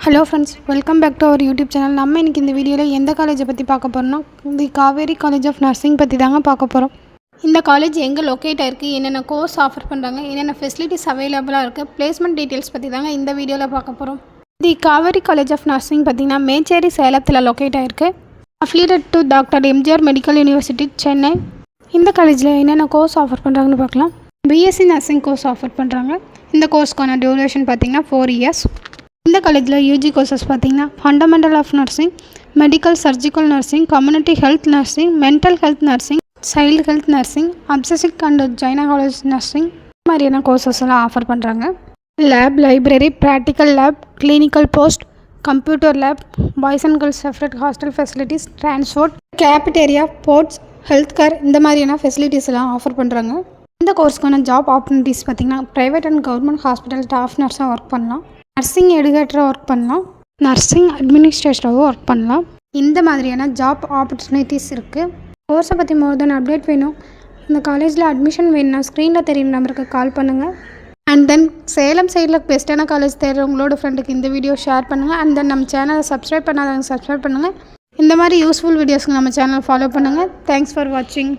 Hello friends, welcome back to our YouTube channel. நம்ம இன்றைக்கி இந்த வீடியோவில் எந்த காலேஜை பற்றி பார்க்க போகிறோம்னா, the Kaveri college of nursing பற்றி தாங்க பார்க்க போகிறோம். இந்த காலேஜ் எங்கே லொக்கேட் ஆகிருக்கு, என்னென்ன கோர்ஸ் ஆஃபர் பண்ணுறாங்க, என்னென்ன ஃபெசிலிட்டிஸ் அவைலபிளாக இருக்குது, பிளேஸ்மெண்ட் டீட்டெயில்ஸ் பற்றி தாங்க இந்த வீடியோவில் பார்க்க போகிறோம். தி காவேரி காலேஜ் ஆஃப் நர்சிங் பார்த்திங்கன்னா மேச்சேரி சேலத்தில் லொக்கேட் ஆகிருக்கு. Affiliated to doctor MGR medical university Chennai. இந்த காலேஜில் என்னென்ன கோர்ஸ் ஆஃபர் பண்ணுறாங்கன்னு பார்க்கலாம். பிஎஸ்சி நர்சிங் கோர்ஸ் ஆஃபர் பண்ணுறாங்க. இந்த கோர்ஸ்க்கான டியூரேஷன் பார்த்திங்கன்னா 4 இயர்ஸ். இந்த காலேஜில் யூஜி கோர்சஸ் பார்த்திங்கன்னா fundamental of nursing, medical surgical nursing, community health nursing, mental health nursing, child health nursing, obstetric and gynaecology nursing மாதிரியான கோர்சஸ் எல்லாம் ஆஃபர் பண்ணுறாங்க. Lab, library, practical lab, clinical post, computer lab, boys and girls separate hostel facilities, transport, cafeteria, sports, health care இந்த மாதிரியான facilities எல்லாம் offer பண்ணுறாங்க. இந்த கோர்ஸ்க்கான job opportunities பார்த்திங்கன்னா private and government hospital staff நர்ஸாக ஒர்க் பண்ணலாம், நர்சிங் எடுகேட்டராக ஒர்க் பண்ணலாம், நர்சிங் அட்மினிஸ்ட்ரேட்டராகவும் ஒர்க் பண்ணலாம். இந்த மாதிரியான ஜாப் ஆப்பர்ச்சுனிட்டிஸ் இருக்குது. கோர்ஸை பற்றி மோர் தென் அப்டேட் வேணும், இந்த காலேஜில் அட்மிஷன் வேணும்னா ஸ்க்ரீனில் தெரியும் நம்பருக்கு கால் பண்ணுங்கள். அண்ட் தென் சேலம் சைடில் பெஸ்ட்டான காலேஜ் தேடுறவங்களோட ஃப்ரெண்டுக்கு இந்த வீடியோ ஷேர் பண்ணுங்கள். அண்ட் தென் நம்ம சேனலை சப்ஸ்கிரைப் பண்ணாதவங்க சப்ஸ்கிரைப் பண்ணுங்கள். இந்த மாதிரி யூஸ்ஃபுல் வீடியோஸ்க்கு நம்ம சேனலை ஃபாலோ பண்ணுங்கள். தேங்க்ஸ் ஃபார் வாட்சிங்.